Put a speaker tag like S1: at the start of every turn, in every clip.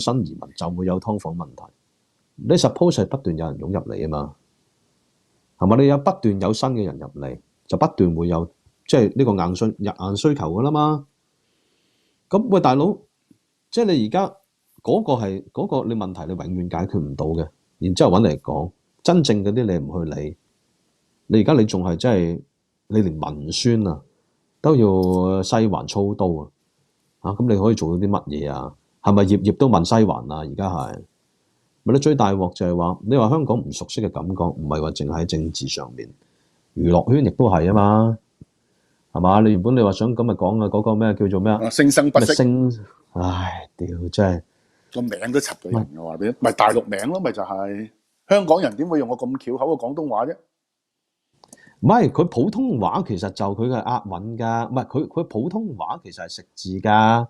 S1: 新移民就會有劏房問題。你 suppose 係不斷有人湧入嚟啊嘛，係咪？你有不斷有新嘅人入嚟，就不斷會有即係呢個硬需求噶啦嘛。咁喂，大佬，即係你而家嗰個係嗰個你問題，你永遠解決唔到嘅。然之後揾嚟講，真正嗰啲你唔去理，你而家你仲係真係你連文宣啊都要西環操刀啊！咁你可以做到啲乜嘢啊？係咪頁頁都問西環啊？而家係咪？你最大鑊就係話，你話香港唔熟悉嘅感覺，唔係話淨喺政治上面，娛樂圈亦都係啊嘛，係嘛？你原本你話想今日講嘅嗰個咩叫做咩啊？
S2: 聲生不息。
S1: 唉，屌真係
S2: 個名都柒到人嘅話俾，咪大陸名咯，咪就係香港人點會用個咁翹口嘅廣東話啫？
S1: 唔係佢普通話其實就佢嘅押韻㗎，唔係佢普通話其實係食字㗎，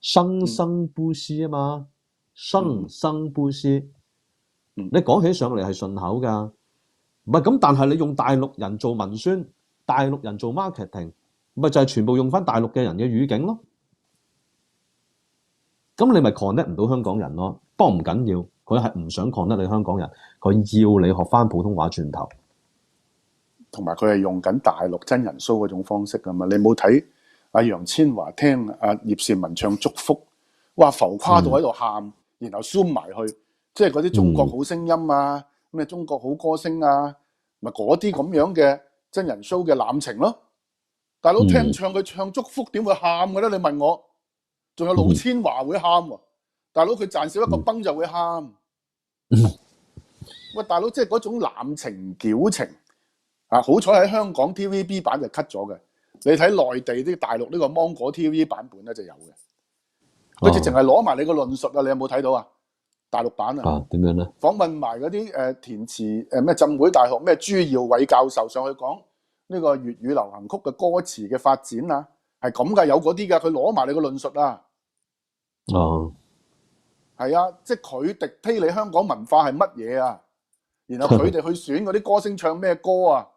S1: 生生不息啊嘛，生生不息。你講起上嚟係順口㗎，唔係咁，但係你用大陸人做文宣，大陸人做 marketing， 咪就係全部用翻大陸嘅人嘅語境咯。咁你咪 connect 唔到香港人咯。不過唔緊要，佢係唔想 connect 你香港人，佢要你學翻普通話轉頭。
S2: 同埋佢係用緊大陸真人 show 嗰種方式㗎嘛？你冇睇阿楊千嬅聽阿葉倩文唱祝福，哇浮誇到喺度喊，然後 zoom 埋去，即係嗰啲中國好聲音啊，咩中國好歌聲啊，咪嗰啲咁樣嘅真人 show 嘅濫情咯。大佬聽唱佢唱祝福點會喊嘅咧？你問我，仲有老千嬅會喊喎，大佬佢賺少一個崩就會喊。喂，大佬即係嗰種濫情矯情。好彩喺香港 TVB 版就 cut 咗嘅，你睇內地啲大陸呢個芒果 TV 版本咧就有嘅，佢直情係攞埋你個論述啊！你有冇睇到啊？大陸版啊？
S1: 點樣咧？
S2: 訪問埋嗰啲填詞咩浸會大學咩朱耀偉教授上去講呢個粵語流行曲嘅歌詞嘅發展啊，係咁㗎，有嗰啲㗎，佢攞埋你個論述啊！係啊，即係佢敵推你香港文化係乜嘢啊？然後佢哋去選嗰啲歌星唱咩歌啊？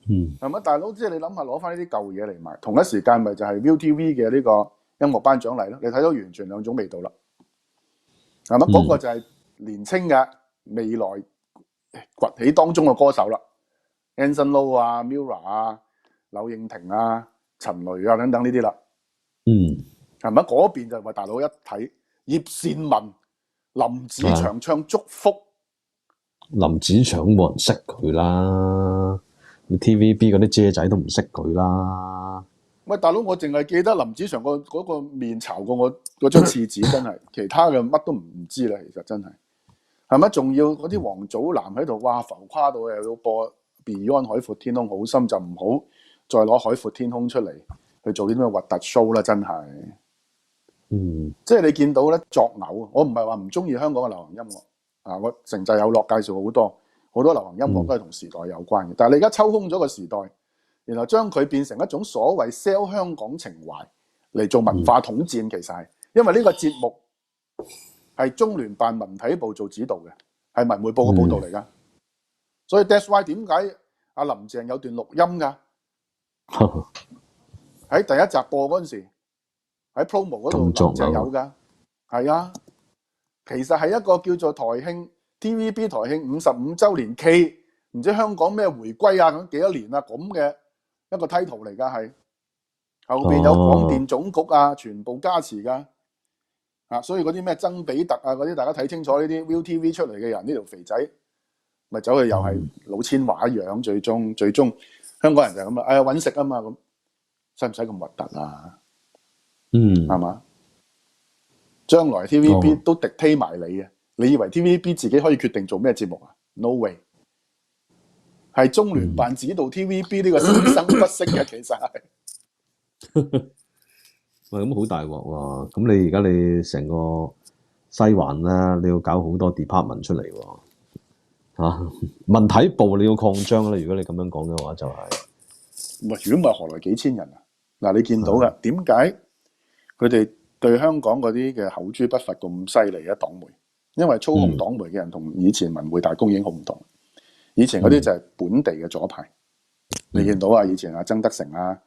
S2: 係咪大佬？即係你諗下，攞翻呢啲舊嘢嚟賣，同一時間咪就係 ViuTV 嘅呢個音樂頒獎禮咯。你睇到完全兩種味道啦，係咪？嗰個就係年青嘅未來崛起當中嘅歌手啦 ，Anson Lo 啊、Mirror 啊、柳應廷啊、陳雷啊等等呢啲啦。係咪？嗰邊就話大佬一睇葉倩文、林子祥唱祝福，
S1: 林子祥冇人識佢啦。TVB 嗰啲姐仔都唔識佢啦。
S2: 喂，大佬，我淨係記得林子祥嗰個面巢過我嗰張廁紙，真係其他嘅乜都唔知啦。其實真係咪？仲要嗰啲王祖藍喺度，哇浮誇到又要播 Beyond 海闊天空好深，就唔好再攞海闊天空出嚟去做啲咩核突 show 啦。真係，即係你見到咧作嘔。我唔係話唔中意香港嘅流行音樂啊，我成就有樂介紹好多流行音樂都係同時代有關嘅，但係你而家抽空咗個時代，然後將佢變成一種所謂 sell 香港情懷嚟做文化統戰，其實係因為呢個節目係中聯辦文體部做指導嘅，係文匯報嘅報導嚟㗎，所以 that's why 點解阿林鄭有段錄音㗎？喺第一集播嗰陣時，喺 promo 嗰度林鄭有㗎，係啊，其實係一個叫做台慶。TVB 台慶55週年暨唔知香港咩回歸啊咁幾多年啊咁嘅一個 title 嚟㗎，係後邊有廣電總局啊，全部加持㗎所以嗰啲咩曾比特啊嗰啲，大家睇清楚呢啲 ViuTV 出嚟嘅人，呢條肥仔咪走去又係老千嬅樣，最終香港人就係咁啦，揾食啊嘛，咁使唔使咁核突啊？係嘛？將來 TVB 都敵推埋你嘅。你以為 TVB 自己可以決定做咩節目啊 ？No way， 係中聯辦指導 TVB 呢個生生不息嘅，其實係。
S1: 喂，咁好大鑊喎！咁你而家你成個西環啦，你要搞好多 department 出嚟喎，文體部你要擴張啦。如果你咁樣講嘅話，就係。
S2: 喂，如果唔係何來幾千人啊？嗱，你見到嘅點解佢哋對香港嗰啲嘅口誅筆伐咁犀利啊？黨媒。因為操控黨媒嘅人同以前文匯大公已經好唔同，以前嗰啲就係本地嘅左派，你見到啊，以前啊曾德成啊、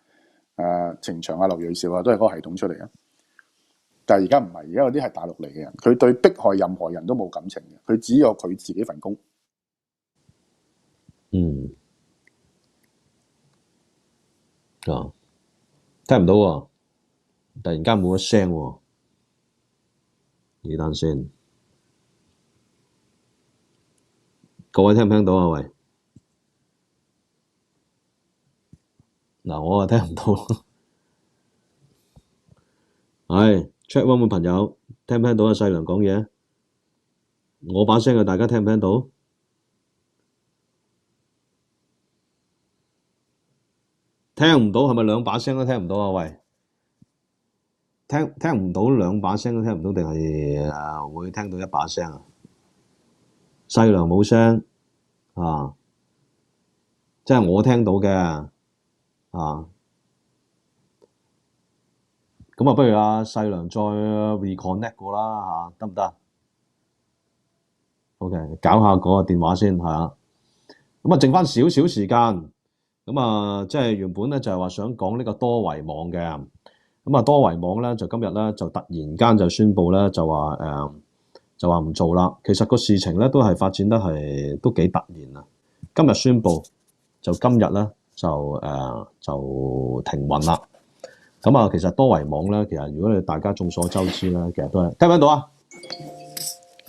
S2: 程翔啊、劉銳紹啊都係嗰個系統出嚟啊。但係而家唔係，而家嗰啲係大陸嚟嘅人，佢對迫害任何人都冇感情嘅，佢只有佢自己份工。
S1: 嗯，啊，聽唔到喎，突然間冇咗聲喎，等先，各位聽唔聽到啊？喂，嗱，我啊聽唔到，係 check one 嘅朋友聽唔聽到啊？細良講嘢，我把聲啊，大家聽唔聽到？聽唔到係咪兩把聲都聽唔到啊？喂，聽唔到兩把聲都聽唔到，定係會聽到一把聲啊？細良冇聲啊，即係我聽到嘅啊。咁啊，不如阿細良再 reconnect 過啦嚇，得唔得？OK，搞下嗰個電話先係啊。咁啊，剩翻少少時間。咁啊，即係原本咧就係話想講呢個多維網嘅，咁啊多維網咧就今日咧就突然間就宣布咧就話就話唔做啦。其實個事情咧都係發展得係都幾突然啊。今日宣布就今日咧就停運啦。咁啊，其實多維網咧，其實如果你大家眾所周知咧，其實都係聽唔聽到啊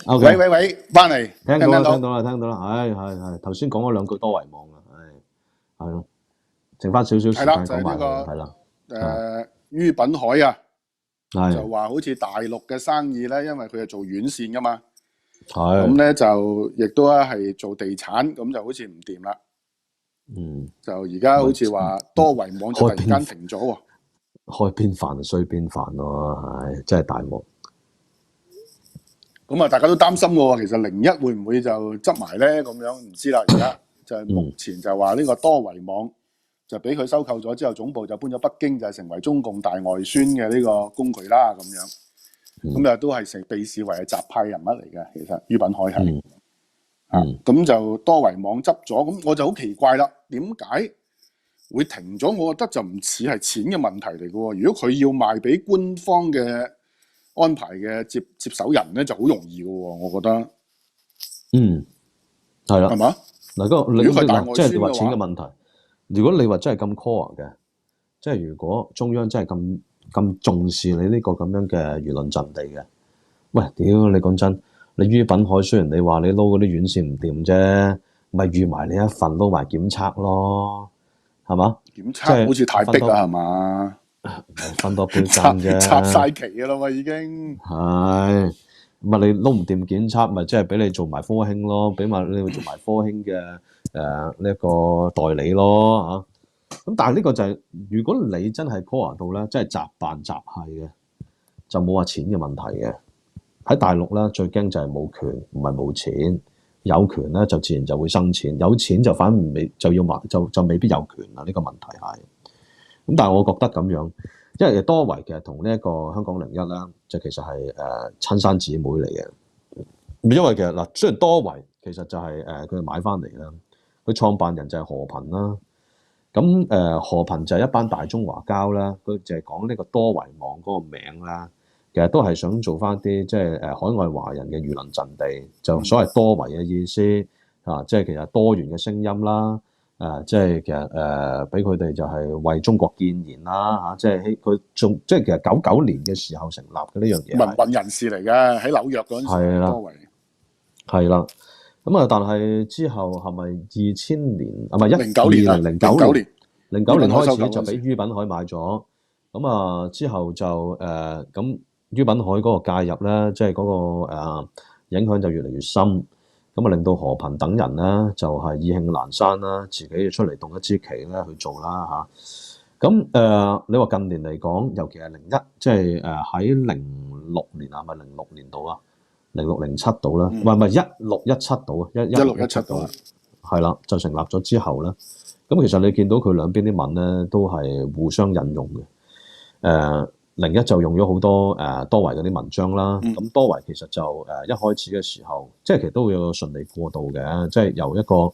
S1: ？OK，
S2: 喂，翻嚟
S1: 聽到啦，係頭先講咗兩句多維網啊。係咯，剩翻少少時間講埋佢，係啦。
S2: 于品海啊，
S1: 係
S2: 就話好似大陸嘅生意咧，因為佢係做院線噶嘛，
S1: 係
S2: 咁咧就亦都係做地產，咁就好似唔掂啦。就而家好似話多維網就突然間停咗喎。
S1: 開邊飯衰邊飯咯，唉，真係大鑊。
S2: 咁啊，大家都擔心喎，其實01會唔會就執埋咧？咁樣唔知啦，而家。就係目前就話呢個多維網就俾佢收購咗之後，總部就搬咗北京，就成為中共大外宣嘅呢個工具啦。咁樣咁又都係被視為係習派人物嚟嘅。其實于品海係咁就多維網執咗，咁我就好奇怪啦，點解會停咗？我覺得就唔似係錢嘅問題嚟嘅喎。如果佢要賣俾官方嘅安排嘅接手人咧，就好容易嘅喎。我覺得
S1: 係啦，
S2: 係嘛？
S1: 嗱，即係你話錢嘅問題。如果你話真係咁 core 嘅，即係如果中央真係咁重視你呢個咁樣嘅輿論陣地嘅，喂，屌你講真，你于品海雖然你話你撈嗰啲院線唔掂啫，咪預埋你一份撈埋檢測咯，係嘛？
S2: 檢測好似太逼啦，係嘛？
S1: 分多杯羹啫，
S2: 插晒旗㗎啦喎，已經
S1: 係。咁啊，你撈唔掂檢測，咪即係俾你做埋科興咯，俾埋你做埋科興嘅呢一個代理咯嚇。咁但係呢個就係、如果你真係 core 到咧，真係雜辦雜係嘅，就冇話錢嘅問題嘅。喺大陸咧，最驚就係冇權，唔係冇錢。有權咧就自然就會生錢，有錢就反而未就要買就未必有權啦。呢個問題係咁，但係我覺得咁樣。因為多維其實同呢一個香港01啦，就其實係親生姊妹嚟嘅。因為其實嗱，雖然多維其實就係佢哋買翻嚟啦，佢創辦人就係何鵬啦。咁何鵬就係一班大中華膠啦，佢就係講呢個多維網嗰個名啦。其實都係想做翻啲即係海外華人嘅輿論陣地，就所謂多維嘅意思啊，即係其實多元嘅聲音啦。即係其實俾佢哋就係為中國建言啦嚇，即係佢仲即係其實99年嘅時候成立嘅呢樣嘢。
S2: 民運人士嚟嘅，喺紐約嗰陣時多維。係
S1: 啦，咁啊，但係之後係咪2000年啊？唔係
S2: 09年
S1: 09年開始就俾于品海買咗。咁啊之後就咁于品海嗰個介入咧，即係嗰個影響就越嚟越深。咁啊，令到何鵬等人咧就係意興闌珊啦，自己出嚟動一支旗咧去做啦嚇。咁你話近年嚟講，尤其係01，即係喺06年啊，係咪06年度啊？06、07度啦，唔係16、17度啊，16、17度，係啦，就成立咗之後咧，咁其實你見到佢兩邊啲文咧都係互相引用嘅。01就用咗好多多維嗰啲文章啦，咁多維其實就一開始嘅時候，即係其實都會有個順利過渡嘅，即係由一個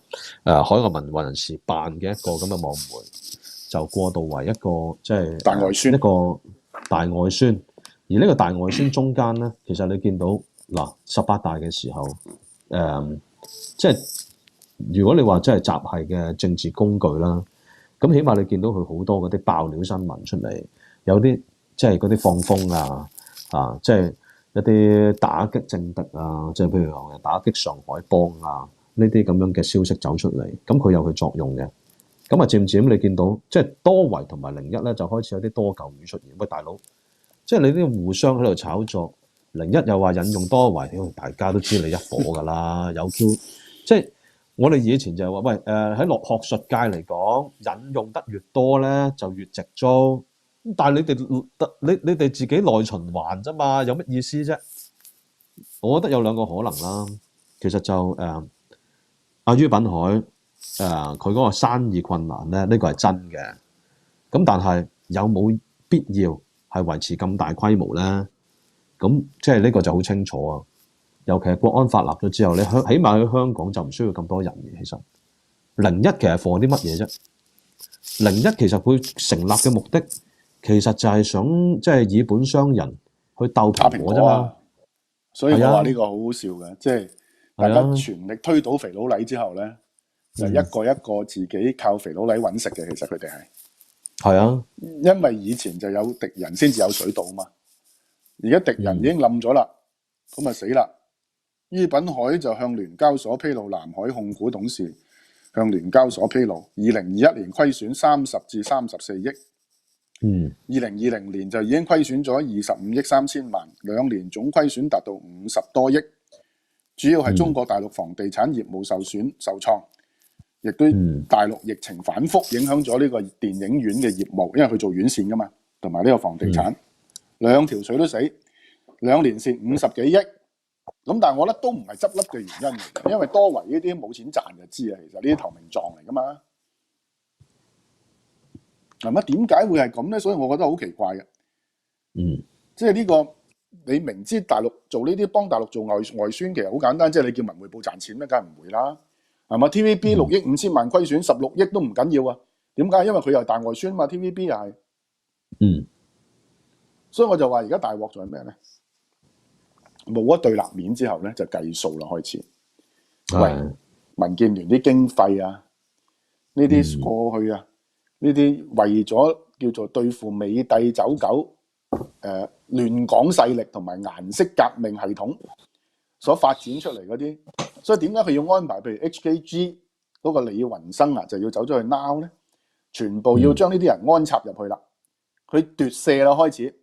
S1: 海外民運人士辦嘅一個咁嘅網媒，就過渡為一個即係
S2: 大外宣，
S1: 一個大外宣而呢個大外宣中間咧，其實你見到嗱18大嘅時候，即係如果你話真係習係嘅政治工具啦，咁起碼你見到佢好多嗰啲爆料新聞出嚟，有啲即係嗰啲放風即係一啲打擊政敵啊，即係譬如話打擊上海幫啊呢啲咁樣嘅消息走出嚟，咁佢有佢作用嘅。咁啊，漸漸你見到即係多維同埋01咧，就開始有啲多舊語出現。喂，大佬，即係你啲互相喺度炒作，01又話引用多維，大家都知你一伙㗎啦。有 Q， 即係我哋以前就係話，喂喺落學術界嚟講，引用得越多咧，就越直租。但係你哋自己內循環啫嘛，有乜意思啫？我覺得有兩個可能啦。其實就阿于品海。佢嗰個生意困難咧，呢個係真嘅。咁但係有冇必要係維持咁大規模咧？咁即係呢個就好清楚啊。尤其係國安法立咗之後，你起碼喺香港就唔需要咁多人嘅。其實01其實放啲乜嘢啫？01其實佢成立嘅目的，其實就係想即係以本傷人去鬥蘋果啫嘛。
S2: 所以我話呢個好好笑嘅，即係大家全力推倒肥佬黎之後咧。就一個一個自己靠肥佬黎揾食嘅，其實佢哋
S1: 係啊，
S2: 因為以前就有敵人先至有水稻嘛，而家敵人已經冧咗啦，咁咪死啦。于品海就向聯交所披露，南海控股董事向聯交所披露，2021年虧損30至34億，2020年就已經虧損咗25億3千萬，2年總虧損達到50多億，主要係中國大陸房地產業務受創。亦都大陸疫情反覆影響咗呢個電影院嘅業務，因為佢做院線噶嘛，同埋呢個房地產，兩條水都死，2年蝕50幾億。咁但係我覺得都唔係執笠嘅原因嚟，因為多維呢啲冇錢賺就知啊，其實呢啲投名狀嚟噶嘛。係乜點解會係咁咧？所以我覺得好奇怪嘅。即係呢個你明知大陸做呢啲幫大陸做外宣，其實好簡單，即係你叫文匯報賺錢咩？梗係唔會啦。係嘛 ？TVB 6億5千萬虧損16億都唔緊要啊？點解？因為佢又大外宣嘛 ，TVB 又係。所以我就話而家大鑊就係咩咧？冇咗對立面之後咧，就計數啦開始。喂，民建聯啲經費啊，呢啲過去啊，呢啲為咗叫做對付美帝走狗、亂港勢力同埋顏色革命系統所發展出嚟嗰啲。所以點解佢要安排譬如 HKG 嗰個李雲生啊，就要走咗去 Now 咧？全部要將呢啲人安插入去啦。佢奪舍啦，開始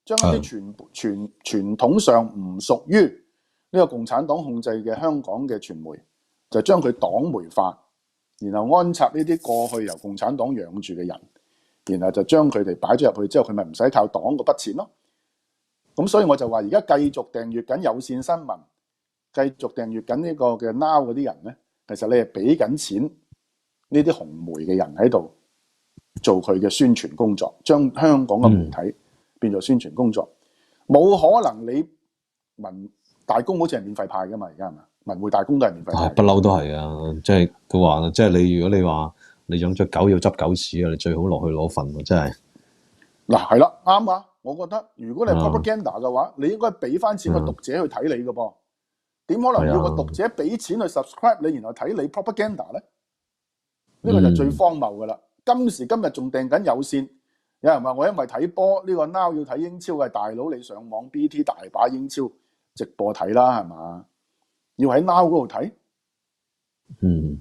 S2: 將一啲傳統上唔屬於呢個共產黨控制嘅香港嘅傳媒，就將佢黨媒化，然後安插呢啲過去由共產黨養住嘅人，然後就將佢哋擺咗入去之後，佢咪唔使靠黨嗰筆錢咯。咁所以我就話而家繼續訂閱緊有線新聞。繼續訂閱緊呢個嘅 Now 嗰啲人咧，其實你係俾緊錢呢啲紅媒嘅人喺度做佢嘅宣傳工作，將香港嘅媒體變做宣傳工作。冇可能你文大公好似係免費派噶嘛？而家係嘛？文匯大公都係免費派。不嬲都係啊！即係佢話，即係你如果你話你養隻狗要執狗屎啊，你最好落去攞份喎！真係嗱，係啦，啱啊！我覺得如果你係 propaganda 嘅話，你應該俾翻錢個讀者去睇你嘅噃。點可能要個讀者俾錢去 subscribe 你，然後睇你 propaganda 咧？呢個就最荒謬噶啦！今時今日仲訂緊有線，有人話我因為睇波呢個 Now 要睇英超嘅，大佬你上網 BT 大把英超直播睇啦，係嘛？要喺 Now 嗰度睇？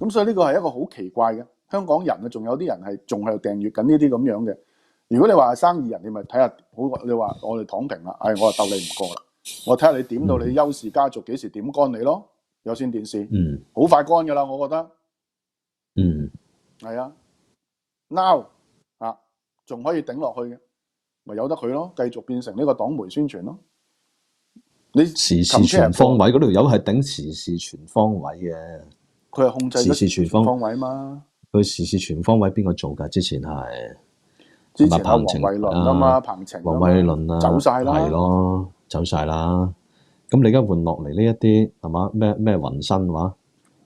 S2: 咁所以呢個係一個好奇怪嘅香港人啊，仲有啲人係仲係訂閱緊呢啲咁樣嘅。如果你話係生意人，你咪睇下好，你話我哋躺平啦，我就鬥你唔過啦。我睇下你點到你邱氏家族幾時點乾你咯？有線電視，好快乾噶啦，我覺得。係啊 ，Now 啊，仲可以頂落去嘅，咪由得佢咯，繼續變成呢個黨媒宣傳咯。你時事全方位嗰條友係頂時事全方位嘅，佢係控制時事全方位嘛。佢時事全方位邊個做㗎？之前係黃慧倫啊嘛，彭程黃慧倫啊，走晒啦，係咯。走晒啦，咁你而家換落嚟呢一啲係嘛？咩雲新話？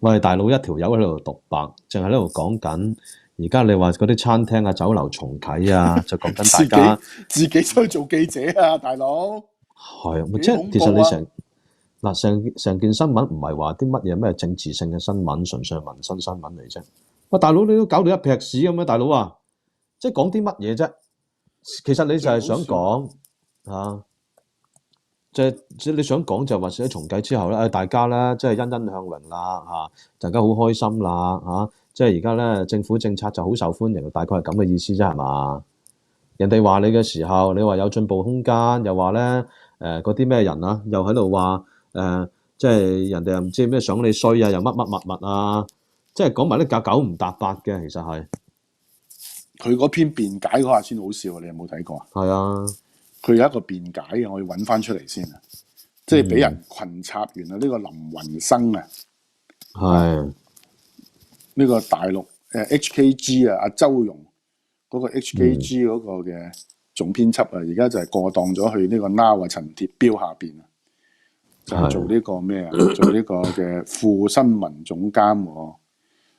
S2: 喂，大佬一條友喺度獨白，淨係喺度講緊
S1: 而家你話嗰啲餐廳啊、酒樓重啟啊，就講緊大家
S2: 自己出去做記者啊，大佬。
S1: 係啊，即
S2: 幾恐
S1: 係其實
S2: 怖啊！
S1: 成件新聞唔係話啲乜嘢咩政治性嘅新聞，純粹係民生新聞嚟啫。喂，大佬你都搞到一劈屎咁樣，大佬啊，即係講啲乜嘢啫？其實你就係想講啊，即係你想講就話寫重啟之後咧，大家咧即係欣欣向榮啦嚇，大家好開心啦嚇，即係而家咧政府政策就好受歡迎，大概係咁嘅意思啫係嘛？人哋話你嘅時候，你話有進步空間，又話咧嗰啲咩人啊，又喺度話即係人哋又唔知咩想你衰啊，又乜乜物物啊，即係講埋啲九唔搭八嘅，其實係
S2: 佢嗰篇辯解嗰下先好笑啊！你有冇睇過啊？
S1: 係啊，
S2: 佢有一個辯解嘅，我要揾翻出嚟先啊！即係俾人群插完啊！呢個林雲生啊，
S1: 係
S2: 呢個大陸HKG 啊，阿周融嗰個 HKG 嗰個嘅總編輯啊，而家就係過檔咗去呢個 Now 啊陳鐵標下邊啊，就係做呢個咩啊？做呢個嘅副新聞總監喎，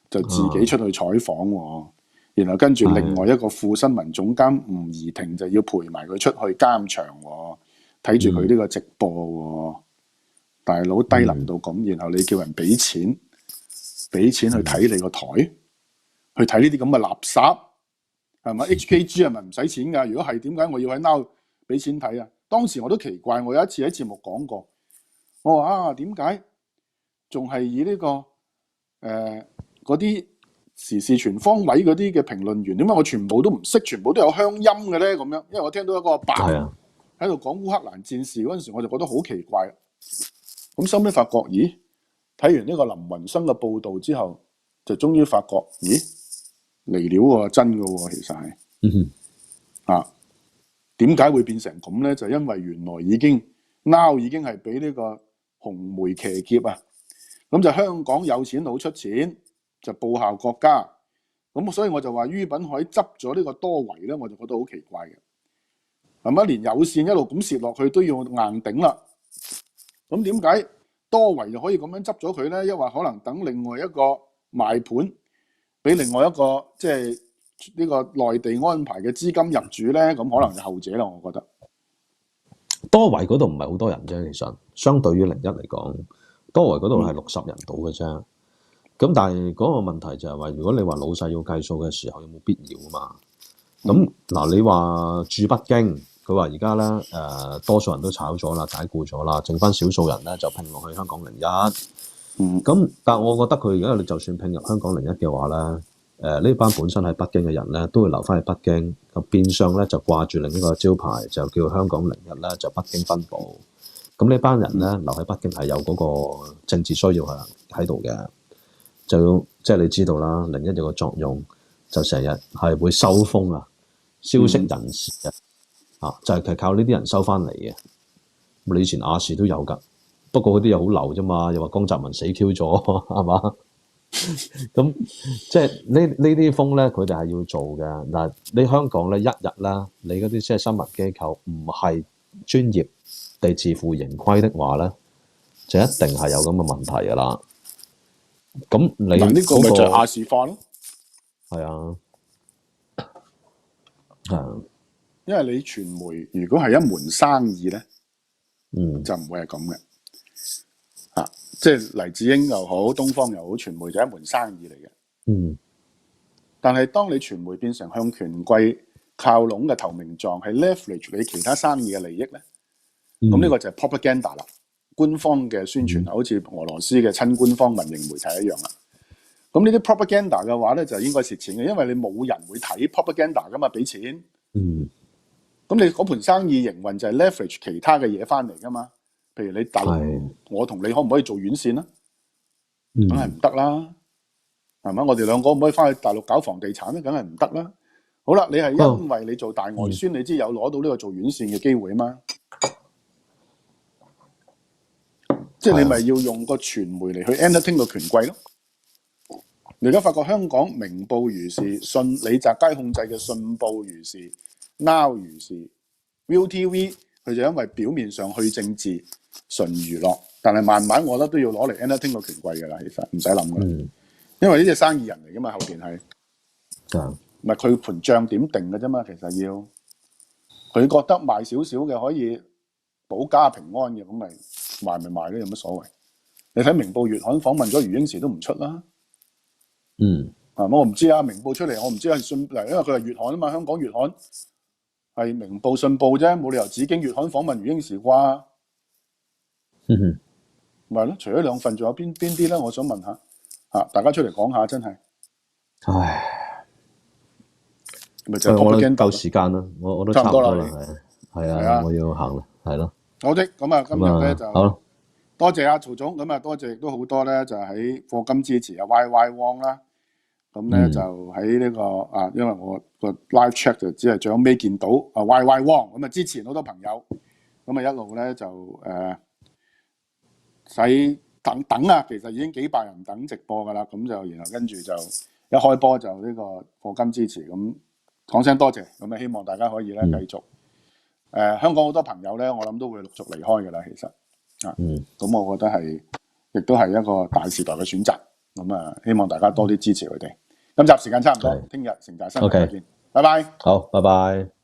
S2: 就自己出去採訪喎。然後跟住另外一個副新聞總監吳怡婷就要陪埋佢出去監場喎，睇住佢呢個直播喎。大佬低能到咁，然後你叫人俾錢去睇你個台，去睇呢啲咁嘅垃圾，係咪？HKG 係咪唔使錢㗎？如果係點解我要喺 Now 俾錢睇啊？當時我都奇怪，我有一次喺節目講過，我話啊點解仲係以呢個嗰啲時事全方位嗰啲嘅評論員，點解我全部都唔識，全部都有鄉音嘅咧？咁樣，因為我聽到一個阿伯喺度講烏克蘭戰事嗰陣時，我就覺得好奇怪。咁收尾發覺，咦？睇完呢個林雲生嘅報導之後，就終於發覺，咦？嚟料喎，真嘅喎，其實係，點解會變成咁咧？就因為原來Now 已經係俾呢個紅媒騎劫啊！咁就香港有錢佬出錢，就報效國家。咁所以我就話于品海執咗呢個多維咧，我就覺得好奇怪嘅。係咪連有線一路咁蝕落去都要硬頂啦？咁點解多維就可以咁樣執咗佢咧？因為可能等另外一個賣盤俾另外一個即係呢個內地安排嘅資金入主咧，咁可能就後者啦。我覺得
S1: 多維嗰度唔係好多人啫，其實相對於01嚟講，多維嗰度係60人到嘅啫。咁但係嗰個問題就係話，如果你話老細要計數嘅時候，有冇必要啊嘛？咁嗱，你話駐北京。佢話而家咧多數人都炒咗啦，解僱咗啦，剩翻少數人咧就拼落去香港01。咁但係我覺得佢而家你就算拼入香港01嘅話咧，呢班本身喺北京嘅人咧都會留翻去北京，咁變相咧就掛住另一個招牌，就叫香港01咧，就北京分部。咁呢班人咧留喺北京係有嗰個政治需要喺度嘅，就即係你知道啦，01有個作用就成日係會收風啊，消息人士啊。就係靠呢啲人收翻嚟嘅。你以前亞視都有㗎，不過嗰啲又好流啫嘛，又話江澤民死 Q 咗，係嘛？咁即係呢啲風咧，佢哋係要做嘅。嗱，你香港咧一日啦，你嗰啲即係新聞機構唔係專業地自負盈虧的話咧，就一定係有咁嘅問題㗎啦。咁你呢
S2: 個咪就係亞視化咯？
S1: 係啊，係啊。
S2: 因為你傳媒如果係一門生意咧，就唔會係咁嘅。即係黎智英又好，東方又好，傳媒就係一門生意嚟嘅。但係當你傳媒變成向權貴靠攏嘅投名狀，係 leverage 你其他生意嘅利益咧，咁呢個就係 propaganda 啦，官方嘅宣傳，好似俄羅斯嘅親官方民營媒體一樣啦。咁呢啲 propaganda 嘅話咧，就應該蝕錢嘅，因為你冇人會睇 propaganda 噶嘛，俾錢。咁你嗰盤生意營運就係 leverage 其他嘅嘢翻嚟噶嘛？譬如你大陸，我同你可唔可以做院線啊？梗係唔得啦，係咪？我哋兩個可唔可以翻去大陸搞房地產咧？梗係唔得啦。好啦，你係因為你做大外宣，你知有攞到呢個做院線嘅機會啊嘛？即係你咪要用個傳媒嚟去 entertain 個權貴咯。你而家發覺香港明報如是，李澤楷控制嘅信報如是。Now 如是 ViuTV 佢就因為表面上去政治純娛樂，但係慢慢我覺得都要攞嚟 entertain 個權貴㗎啦，其實唔使諗㗎，因為呢隻生意人嚟㗎嘛，後邊係
S1: 啊，
S2: 唔係佢盤帳點定嘅啫嘛，其實要佢覺得賣少少嘅可以保家平安嘅，咁咪賣咯，有乜所謂？你睇明報月刊訪問咗余英時都唔出啦。我唔知啊，明報出嚟，我唔知係信嗱，因為佢係月刊啊嘛，香港月刊係明報信報啫，冇理由紫荊月刊訪問余英時啩。咪咯，除咗兩份，仲有邊啲咧？我想問下大家出嚟講下，真係。
S1: 唉，
S2: 咪就係
S1: 我覺得夠時間啦，我都差唔多啦，係啊，我要行啦，係咯。
S2: 好的，咁啊，今日咧就
S1: 好
S2: 多謝阿曹總，咁啊多謝亦都好多咧，就喺課金支持啊 YY Wong 啦。咁咧就喺呢個因為我個 live chat 就只係最後尾見到YY Wong，咁啊之前好多朋友，咁啊一路咧就使等啊，其實已經幾百人等直播噶啦，咁就然後跟住就一開波就呢個課金支持，咁講聲多謝，咁啊希望大家可以咧繼續香港好多朋友咧，我諗都會陸續離開噶啦，其實咁我覺得係亦都係一個大時代嘅選擇，咁啊希望大家多啲支持佢哋。今集時間差唔多，聽日城大新聞再見，拜拜。
S1: 好，拜拜。